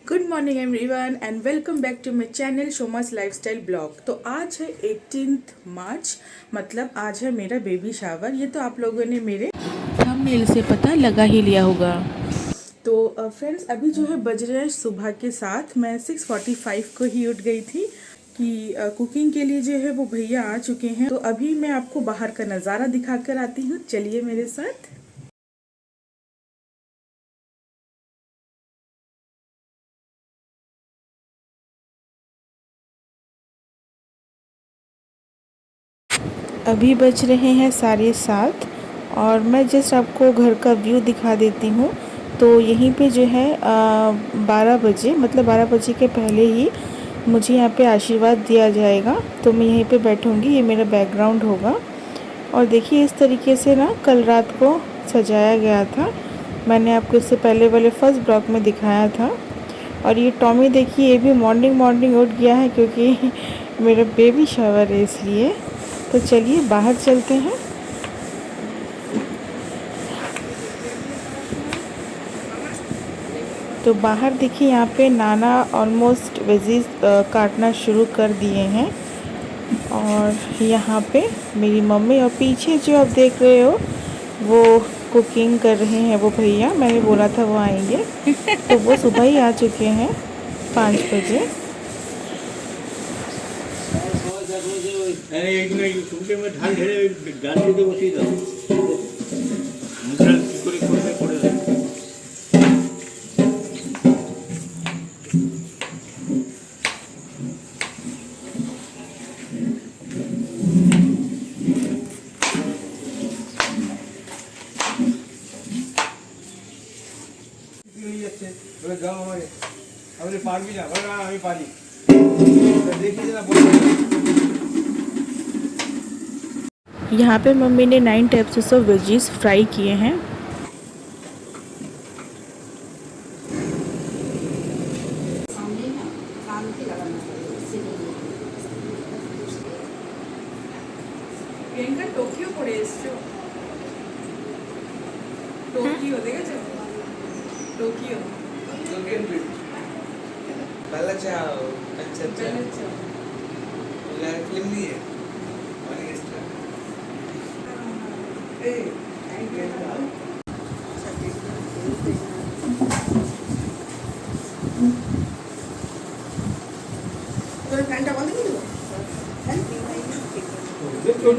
Good morning everyone and welcome back to my channel शोमास lifestyle blog. तो आज है 18 मार्च, मतलब आज है मेरा बेबी शावर। ये तो आप लोगों ने मेरे थंबनेल से पता लगा ही लिया होगा। तो फ्रेंड्स अभी जो है बज रहे हैं सुबह के साथ। मैं 6:45 को ही उठ गई थी कि कुकिंग के लिए जो है वो भैया आ चुके हैं। तो अभी मैं आपको बाहर का नज़ारा दिखा कर आती हूँ, चलिए मेरे साथ। अभी बज रहे हैं 7:30 और मैं जस्ट आपको घर का व्यू दिखा देती हूँ। तो यहीं पे जो है 12 बजे, मतलब 12 बजे के पहले ही मुझे यहाँ पे आशीर्वाद दिया जाएगा। तो मैं यहीं पे बैठूँगी, ये मेरा बैकग्राउंड होगा। और देखिए इस तरीके से ना कल रात को सजाया गया था। मैंने आपको इससे पहले वाले फर्स्ट ब्लॉग में दिखाया था। और ये टॉमी देखिए, ये भी मॉर्निंग मॉर्निंग उठ गया है क्योंकि मेरा बेबी शावर है इसलिए। तो चलिए बाहर चलते हैं। तो बाहर देखिए यहाँ पे नाना ऑलमोस्ट वेजीज काटना शुरू कर दिए हैं। और यहाँ पे मेरी मम्मी, और पीछे जो आप देख रहे हो वो कुकिंग कर रहे हैं वो भैया। मैंने बोला था वो आएंगे, तो वो सुबह ही आ चुके हैं 5 बजे। यहाँ पे मम्मी ने 9 टाइप्स ऑफ वेजीज फ्राई किए हैं। टोक्यो पड़े टोक्यो देखा टोक्यो पहला चाहो अच्छा फिल्म नहीं है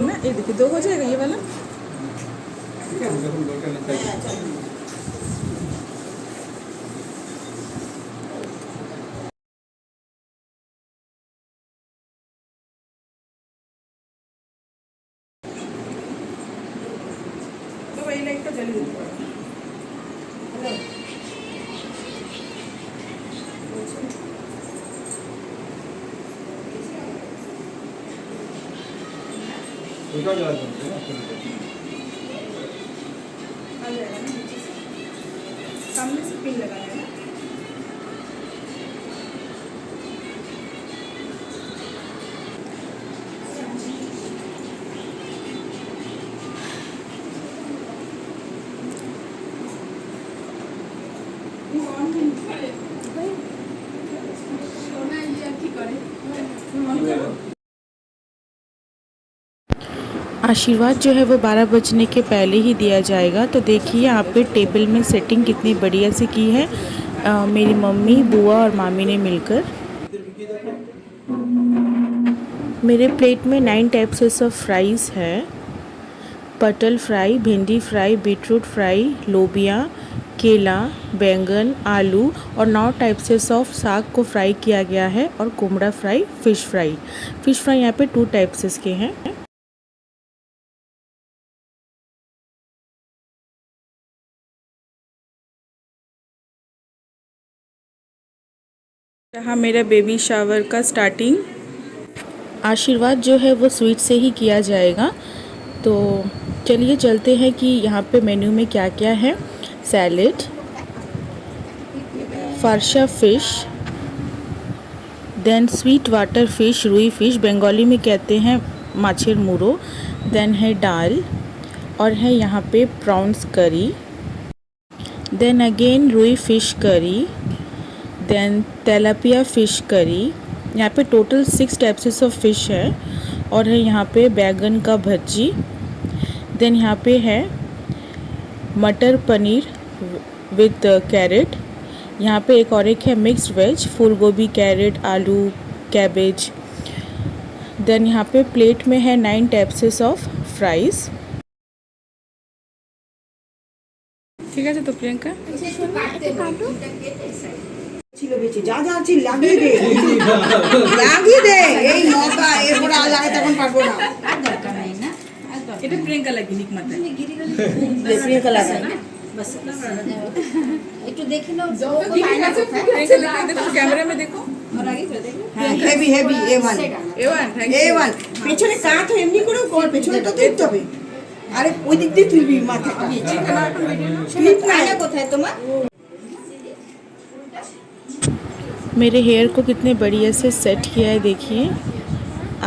ना ये देखिए 2 हो जाएगा ये वाला। तो वही लाइट तो जल्दी सामने से पिन लगाना है ना। आशीर्वाद जो है वो 12 बजने के पहले ही दिया जाएगा। तो देखिए यहाँ पे टेबल में सेटिंग कितनी बढ़िया से की है मेरी मम्मी, बुआ और मामी ने मिलकर। मेरे प्लेट में 9 टाइप्स ऑफ फ्राइज़ है। पटल फ्राई, भिंडी फ्राई, बीटरूट फ्राई, लोबिया, केला, बैंगन, आलू और 9 टाइप्स ऑफ साग को फ्राई किया गया है। और कुमड़ा फ्राई, फ़िश फ्राई यहाँ पे 2 टाइप्स के हैं। रहा मेरा बेबी शावर का स्टार्टिंग। आशीर्वाद जो है वो स्वीट से ही किया जाएगा। तो चलिए चलते हैं कि यहाँ पे मेन्यू में क्या क्या है। सैलेड, फारशा fish, then sweet water fish, rui fish, Bengali में कहते हैं माछेर मुरो। देन है दाल और है यहाँ पे prawns curry, then again rui fish curry, then tilapia fish curry. यहाँ पे टोटल 6 टाइप्स ऑफ फ़िश है। और है यहाँ पे बैगन का भज्जी। देन यहाँ पे है मटर पनीर विथ कैरेट। यहाँ पे एक है मिक्स्ड वेज, फूल गोभी, कैरेट, आलू, कैबेज। देन यहाँ पे प्लेट में है 9 टाइप्स ऑफ फ्राइज़। ঠিক আছে তো প্রিয়াঙ্কা। ছিল বেঁচে যা যা আছে লাগিয়ে দে লাগিয়ে দে এই নৌকা এরপর আর লাগাতে এখন পারবো না আর দরকার নাই না এটা প্রিয়াঙ্কা লাগি নিক মাথায়। প্রিয়াঙ্কা লাগা बस একটু দেখে নাও प्रियंका देखो कैमरे में देखो। और आगे कर देखो হ্যাঁ হেভি হেভি A1 A1 পেছনে কাট এমনি করে কর পেছনেটা তুলতে হবে আরে ওই দিক দিয়ে তুলবি মাথাটা ক্লিপ না আয়না কোথায় তোমার मेरे हेयर को कितने बढ़िया से सेट किया है देखिए।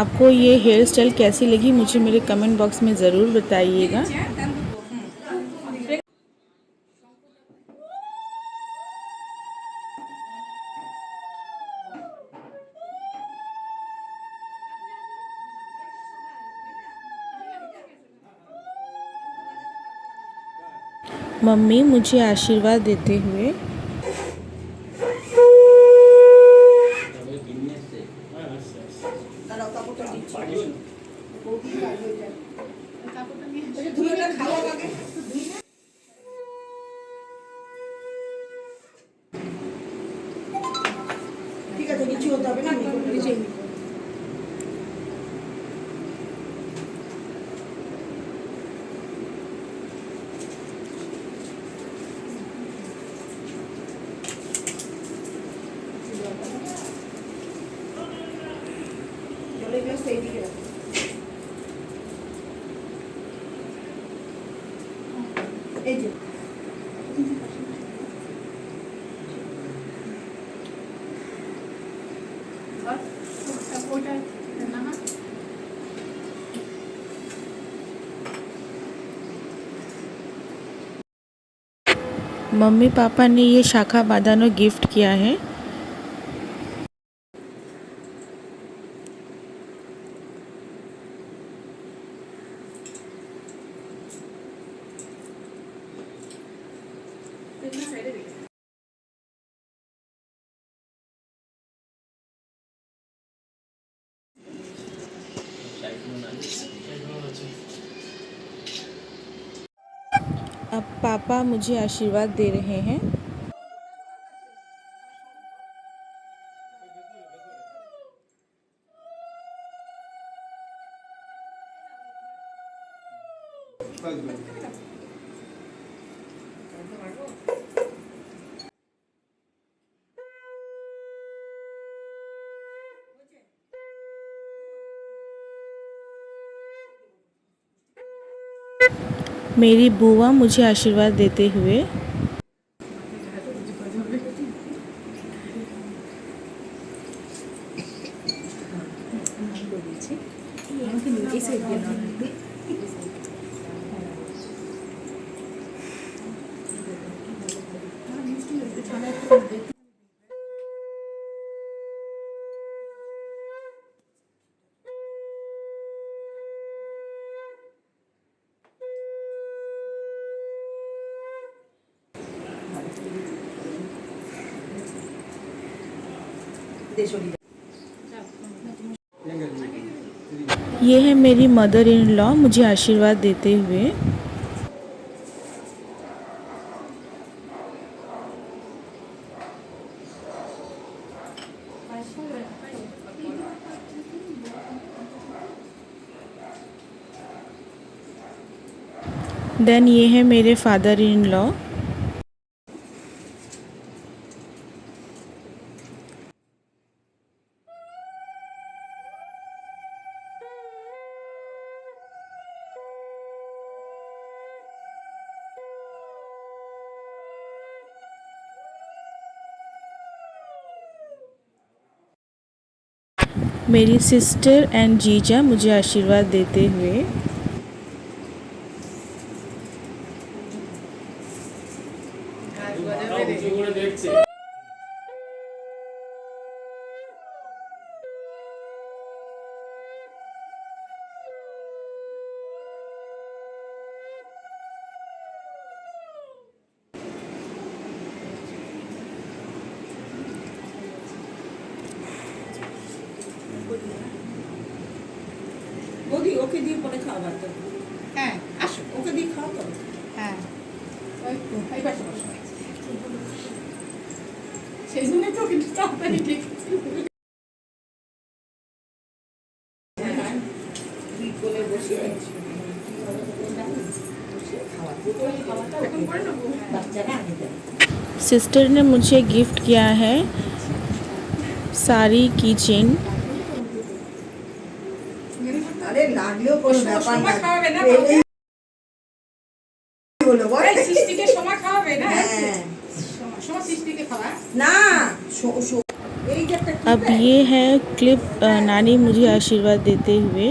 आपको ये हेयर स्टाइल कैसी लगी मुझे मेरे कमेंट बॉक्स में ज़रूर बताइएगा। मम्मी मुझे आशीर्वाद देते हुए দাঁড়াও কাপড়টা দিচ্ছি ধুয়ে খাওয়া আগে ঠিক আছে নিচে হতে হবে না নিচে জলের গ্লাসটা এইদিকে রাখো এই যে मम्मी पापा ने ये शाखा बांधानो गिफ्ट किया है। अब पापा मुझे आशीर्वाद दे रहे हैं। मेरी बुआ मुझे आशीर्वाद देते हुए ये है मेरी मदर इन लॉ मुझे आशीर्वाद देते हुए। देन ये है मेरे फादर इन लॉ। मेरी सिस्टर एंड जीजा मुझे आशीर्वाद देते हुए। দিয়ে পরে খাওয়াবার তো। হ্যাঁ আসো। ওকে দিয়ে খাওয়া তো। হ্যাঁ এই পাশে বসো। সেই জন্যই তো কিন্তু তাড়াতাড়ি ডেকেছি। তুই কোলে বসে এখন করে নেবো। বাচ্চারা আগে দেয়। सिस्टर ने मुझे गिफ्ट किया है साड़ी की चेन। আরে লাগলেও কোনো ব্যাপার সময় খাওয়াবে না? এই হলো বল। এই সৃষ্টিকে সময় খাওয়াবে না? হ্যাঁ। সময় সৃষ্টিকে খাওয়া। না এই যে একটা अब ये है क्लिप नानी मुझे आशीर्वाद देते हुए।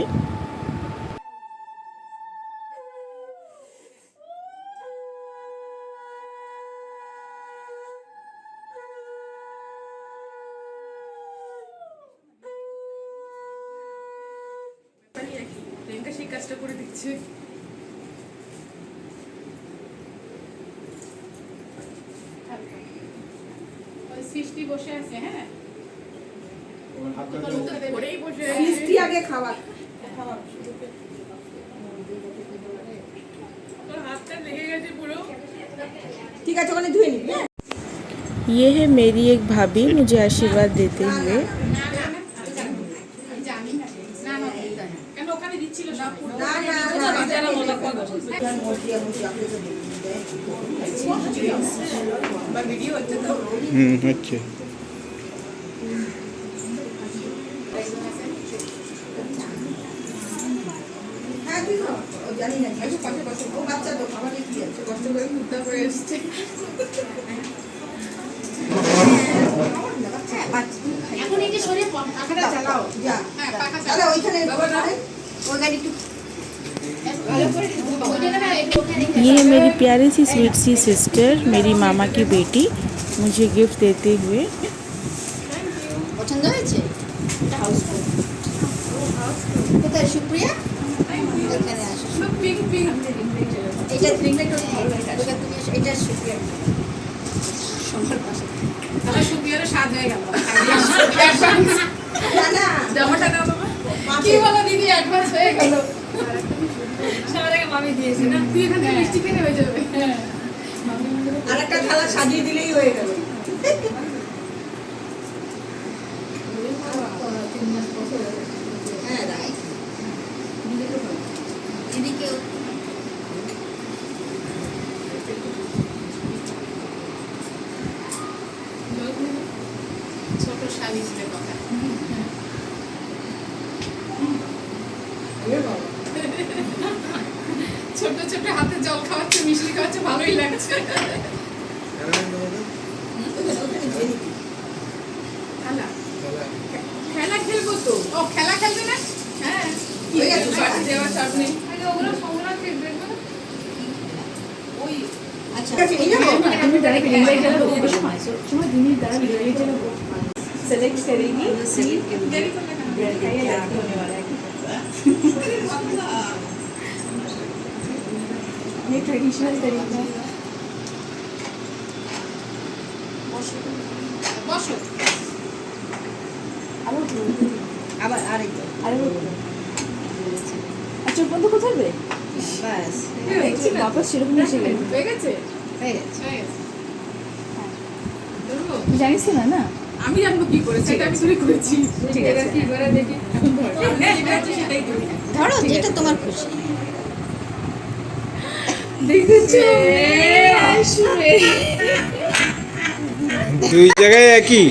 প্রেমটা সেই কাজটা করে দিচ্ছে। ওই সৃষ্টি বসে আছে, হ্যাঁ ধরেই বসে আছে। মিষ্টি আগে খাওয়া। তোর হাতটা লেগে গেছে পুরো। ঠিক আছে ওখানে ধুয়ে নিবি। হ্যাঁ? ये है मेरी एक भाभी मुझे आशीर्वाद देते हुए। জানি না না কেন ওখানে দিচ্ছিল সব না না বা ভিডিও হচ্ছে তো। হচ্ছে। হ্যাঁ তুই খাও। ও জানি না একটু পাশে বসো। ও বাচ্চা তো খাবারই কি আছে। কষ্ট করে মুদ্রা করে এসছে। এখন এই যে সরিয়ে পাখাটা চালাও। যা হ্যাঁ পাখা তাহলে ওইখানে বাবা না ওই গাড়ি একটু ভালো করে ওইটা না একটু ওখানে ये है मेरी प्यारी सी स्वीट सी सिस्टर मेरी मामा की बेटी मुझे गिफ्ट देते हुए। পছন্দ হয়েছে? এটা হাউসফুল। কোথায় সুপ্রিয়া? এখানে আসো। সব পিঙ্ক পিঙ্ক। এটা রিংটা একটু তুমি এটা সুপ্রিয়া। সবার পাশে। আমার সুপিয়ারে স্বাদ হয়ে গেল। না না জামাটা দাও বাবা। কি বলো দিদি অ্যাডভান্স হয়ে গেল। সবার আগে মামি দিয়েছে না? তুই এখান থেকে মিষ্টি কিনে হয়ে যাবে। হ্যাঁ আরেকটা থালা সাজিয়ে দিলেই হয়ে গেল। হ্যাঁ রাই এদিকে ছোট শালি ছিল কথা। ছোট ছোট হাতে জল খাওয়াচ্ছে মিষ্টি খাওয়াচ্ছে ভালোই লাগছে। খেলা খেলা খেলবো তো। ও খেলা খেলবে না? হ্যাঁ হয়ে গেছে, বাটি দেওয়া সব নেই। আরে ওগুলো সমলা খেলবে না। ওই আচ্ছা এই যাবো सेलेक्ट करेगी দেরি করলে না। ये ट्रेडिशनल तरीका है। বসো। আবার আরেকবার আচ্ছা বন্ধ কোথায় বে বাস वापस সেরকম এসে গেল। হয়ে গেছে? হয়ে গেছে। হয়ে গেছে। ধরবো? তুই জানিস না না আমি জানবো কি করেছি, এটা আমি চুরি করেছি। ঠিক আছে। এবার কি করে দেখি এখন ধর। যেটা হচ্ছে সেটাই করি। ধরো যেটা তোমার খুশি। দেখেছো আসবে দুই জায়গায় একই।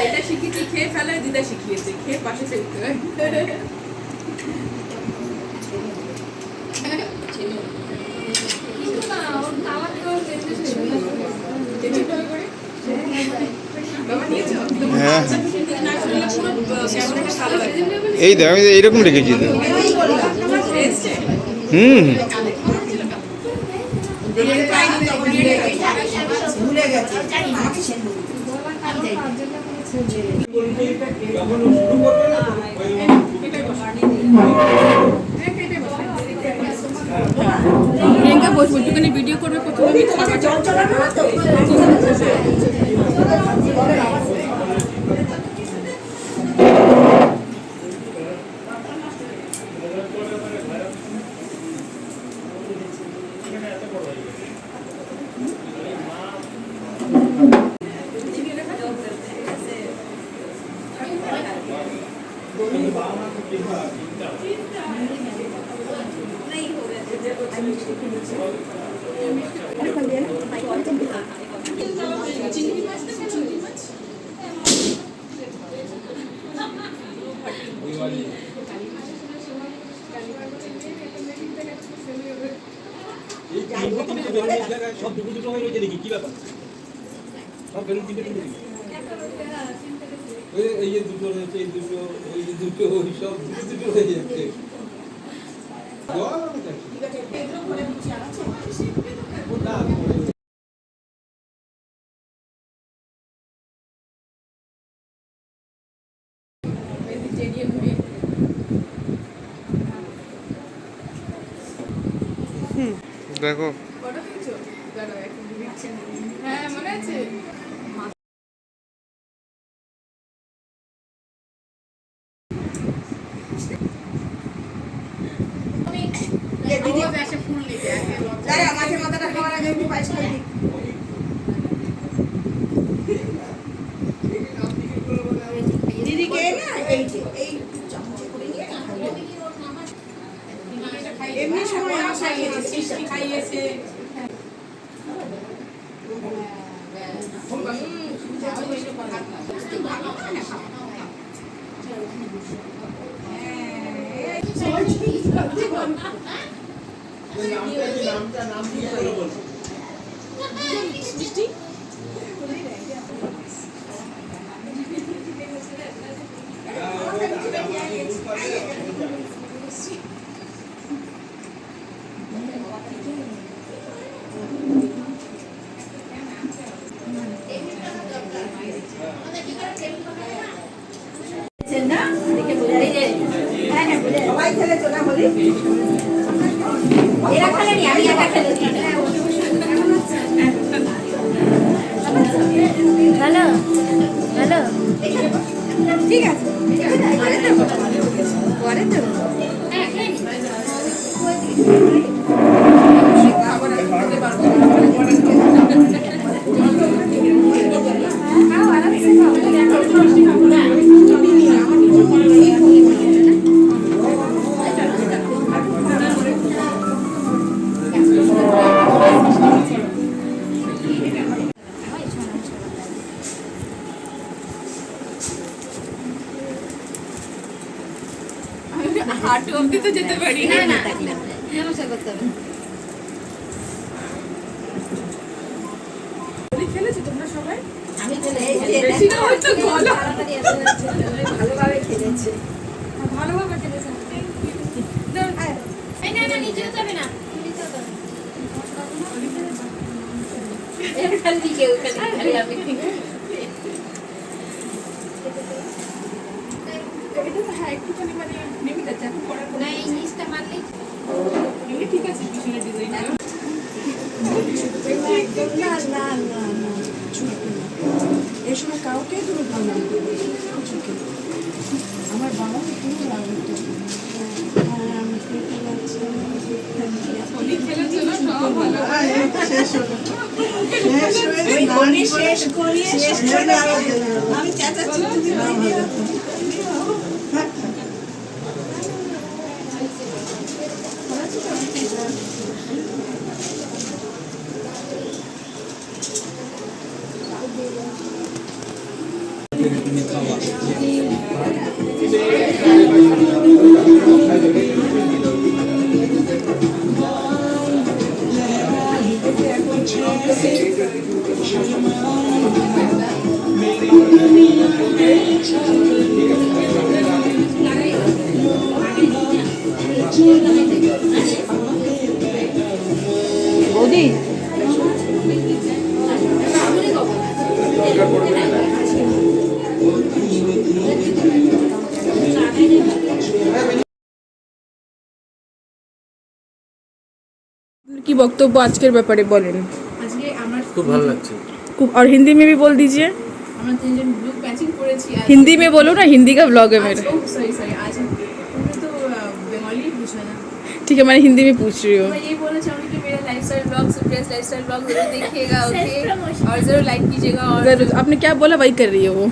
এটা শিখেছি খেয়ে ফেলে, দিদা শিখিয়েছে খেয়ে পাশে ফেলতে হয়। হ্যাঁ এই তো আমি এইরকম রেখেছি তো। ভুলে গেছে আমাকে সেন এটাই বসা। একটুখানি ভিডিও করবে প্রথমে আমি খাবার জল চলাবে না তো সব দুটো দুটো হয়ে রয়েছে দেখি কি ব্যাপার সব বেলুন তিনটে তিনটে এই যে দুটো রয়েছে এই দুটো ওই যে দুটো ওই সব দুটো দুটো হয়ে যাচ্ছে দেখো হ্যাঁ মনে আছে দিদি এসে ফুল নিতে দাঁড়া মাঝে মাথাটা খাওয়ার আগে একটু পায়েস খাই দিই দিদিকে না এই যে এই চামচে করে নিয়ে এমনি সময় আসা গিয়েছে খাইয়েছে সবাই খেলেছো না বলি এরা খেলেনি আমি একা খেলেছি হ্যালো হ্যালো ঠিক আছে পরে তো হাঁটু অব্দি তো যেতে পারি না না নমস্কার করতে হবে খেলেছো তোমরা সবাই আমি চলে বেশি না হয়তো গলা ভালোভাবে খেলেছে ভালোভাবে খেলেছো এই না না নিচেও যাবে না নিচেও যাবে খালি কেউ খালি আমি এটা তো হ্যাঁ একটুখানি মানে নেমে যাচ্ছে এখন পড়ার না এই জিনিসটা মারলেই এমনি ঠিক আছে পিছনের ডিজাইন একদম না না না না এই সময় কাউকে তুমি প্রণাম করবে আমার বাবা পুরো লাগতো আমি পেটে যাচ্ছি খেলেছো না সব ভালো শেষ করিয়ে শেষ করে আমি চেঁচাচ্ছি বৌদি কি বক্তব্য আজকের ব্যাপারে বলেন। আজকে আমার খুব ভালো লাগছে। खूब और हिंदी में भी बोल दीजिए। আমরা তিনজন ব্লু ম্যাচিং করেছি आज। हिंदी में बोलो ना, हिंदी का ब्लॉग है मेरा। सॉरी सॉरी आज तुमने तो बंगाली पूछा ना। ठीक है, मैंने हिंदी में पूछ रही हूँ। मैं ये बोलना चाहूँगी कि मेरा लाइफस्टाइल ब्लॉग सुप्रियास लाइफस्टाइल ब्लॉग जरूर देखिएगा, ओके, और जरूर लाइक कीजिएगा। और जरूर, आपने क्या बोला वही कर रही है वो।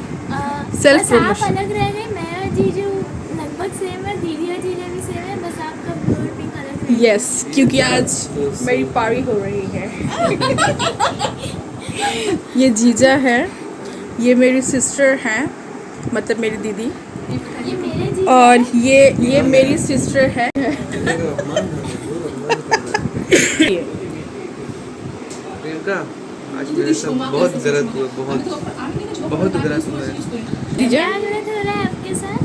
सेल्फ बस आप प्रमोशन। अलग रह गए, मैं और जीजू लगभग सेम है, दीदी और जीजा भी सेम है, बस आपका ब्लू और पिंक अलग है। यस, क्योंकि आज मेरी पारी हो रही है। ये जीजा है, ये मेरी सिस्टर है, मतलब मेरी दीदी, ये मेरे जीजा और ये मेरी सिस्टर है। प्रियंका आज मेरे साथ बहुत गलत हुआ, बहुत गलत हुआ है। जीजा क्या गलत हो रहा है आपके साथ?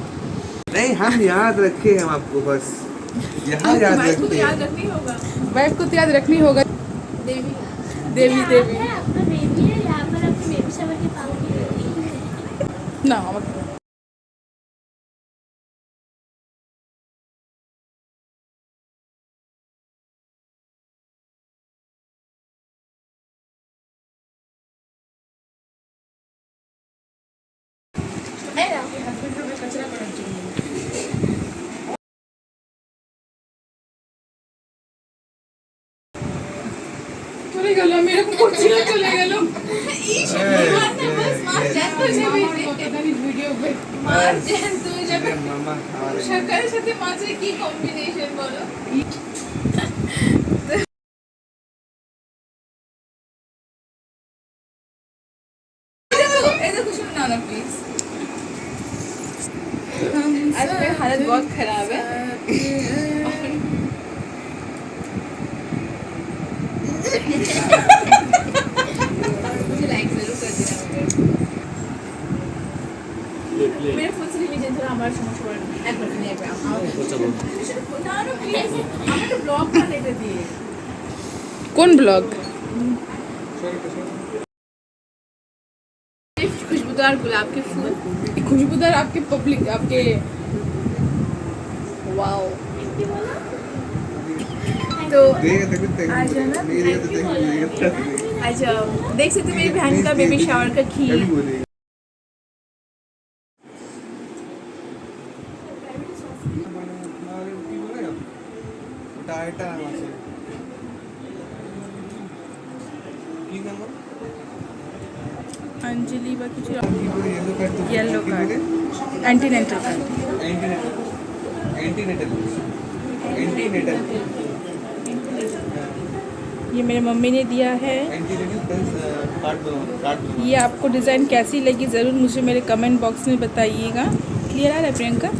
नहीं, हम याद रखे हम आपको, बस यहाँ याद वाइफ को तो रखते याद हैं। रखनी होगा। वाइफ को तो याद रखनी होगा। देवी देवी यहाँ देवी है आपका बेबी है, यहाँ पर आपके बेबी शावर के पाँव की बेबी है। ना আমাকে চলে গেল, আমি এরকম করছি না, চলে গেল। ভিডিও पे मार जैन तू जब अरे मामा हमारे शक्कर साथे माছের কি কম্বিনেশন বলো। ये देखो सुनो ना प्लीज। आज मेरी हालत बहुत खराब है। मुझे लाइक जरूर कर देना मेरे फोन से रिलीजन थोड़ा हमारा समझ पड़ एक मिनट नहीं पे ना ना प्लीज हमें तो ब्लॉग करने के दिए কোন ব্লগ? खुशबूदार गुलाब के फूल खुशबूदार आपके पब्लिक आपके वाओ। तो देख आज है ना मेरे तो देख आज देख सकते मेरी बहन का बेबी शावर का खीर अंजलि বা কিছু yellow card yellow card antenatal card. Antenatal ये मेरे मम्मी ने दिया है। कार्ड ये आपको डिज़ाइन कैसी लगी ज़रूर मुझे मेरे कमेंट बॉक्स में बताइएगा। क्लियर आ रहा है प्रियंका?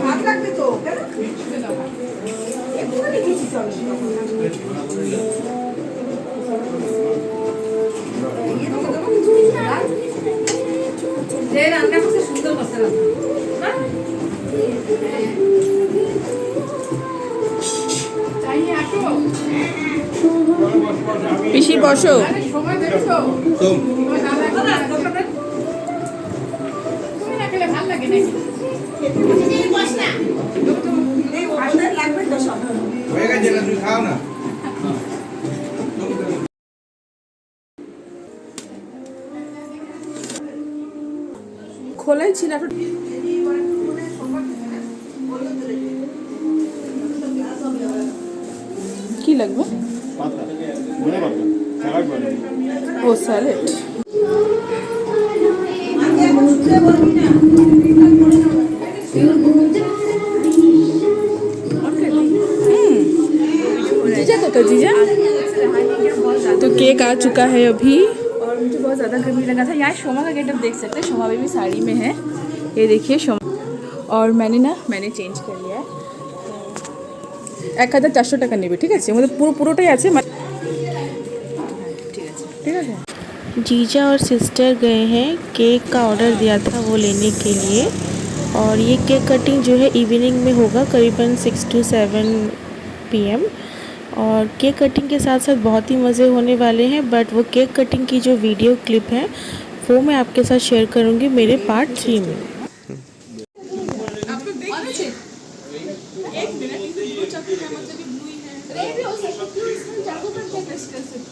ভাত লাগবে তো একটু রেখেছি চলো যে রান্না করতে সুন্দর করতে না চাইয়ে আসো পিসি বসো। সময় দেবে তো तुम তুমি না খেলে ভালো লাগে নাকি এই ভাত লাগবে তো সব होएगा जरा तुम खाओ ना খোলাই ছিল কি লাগবে? ও স্যালাড। জিজা কত জিজা? केक आ चुका है अभी और मुझे बहुत ज़्यादा गर्मी लगा था। यहाँ शोमा का गेटअप देख सकते हैं, शोमा भी साड़ी में है, ये देखिए शोमा। और मैंने चेंज कर लिया है। 1400 টাকা নেবে, ঠিক আছে? मतलब পুরোটাই আছে, ঠিক আছে। जीजा और सिस्टर गए हैं, केक का ऑर्डर दिया था वो लेने के लिए। और ये केक कटिंग जो है इवनिंग में होगा, करीबन 6 to 7 PM। और केक कटिंग के साथ साथ बहुत ही मज़े होने वाले हैं। बट वो केक कटिंग की जो वीडियो क्लिप है वो मैं आपके साथ शेयर करूँगी मेरे पार्ट 3 में। आप लोग देख लीजिए, एक मिनट, वो चाकू का मतलब ये ब्लू ही है। रेड भी हो सकता है, क्यों इसमें चाकू पर क्या प्रेस कर सकते?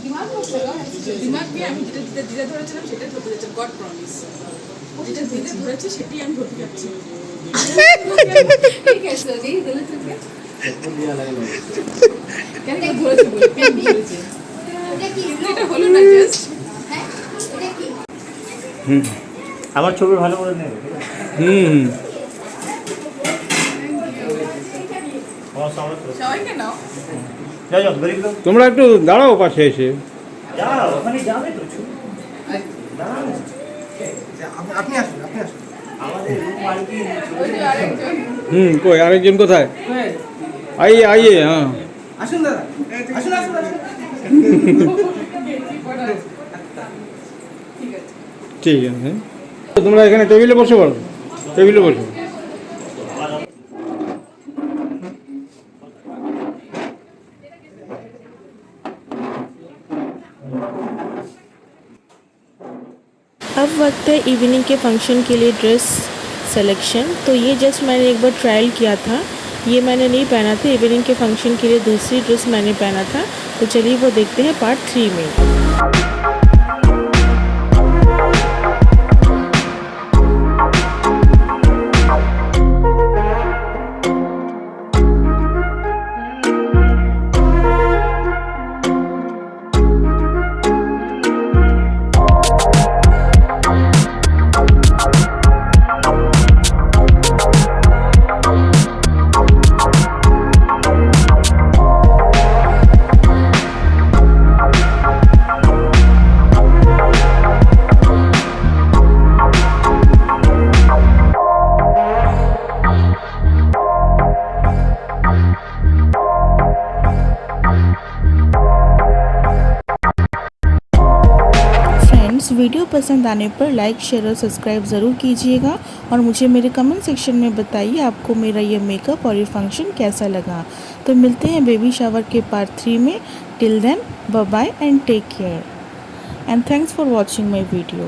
दिमाग मत लगाओ, दिमाग দিয়ে আমি যেটা ধরেছিলাম সেটা ধরতে যাচ্ছি, গড প্রমিস। যেটা ধরেছি সেটাই আমি ধরতে যাচ্ছি। ঠিক আছে, এই গলত থেকে কেন ধরেছি বলে পেন ধরেছি, এটা হলো না জাস্ট। হ্যাঁ এটা কি আমার ছবি ভালো করে নেবে। সবাইকে নাও, যাও গরিব লোক তোমরা একটু দাঁড়াও পাশে এসে। যাও, ওখানে যাবে তো আপনি আসুন, আপনি আসুন। আমাদের রুম আর কি কই আরেকজন কোথায়? আইয়ে আইয়ে, হ্যাঁ আসুন দাদা, আসুন আসুন আসুন। ঠিক আছে। তোমরা এখানে টেবিলে বসে পড়ো, টেবিলে বসো। अब वक्त है इवनिंग के फंक्शन के लिए ड्रेस सिलेक्शन। तो ये जस्ट मैंने एक बार ट्रायल किया था, ये मैंने नहीं पहना था। इवनिंग के फंक्शन के लिए दूसरी ड्रेस मैंने पहना था। तो चलिए वो देखते हैं पार्ट 3 में। वीडियो पसंद आने पर लाइक शेयर और सब्सक्राइब ज़रूर कीजिएगा। और मुझे मेरे कमेंट सेक्शन में बताइए आपको मेरा ये मेकअप और ये फंक्शन कैसा लगा। तो मिलते हैं बेबी शावर के पार्ट 3 में। Till then bye bye and take care and thanks for watching my video.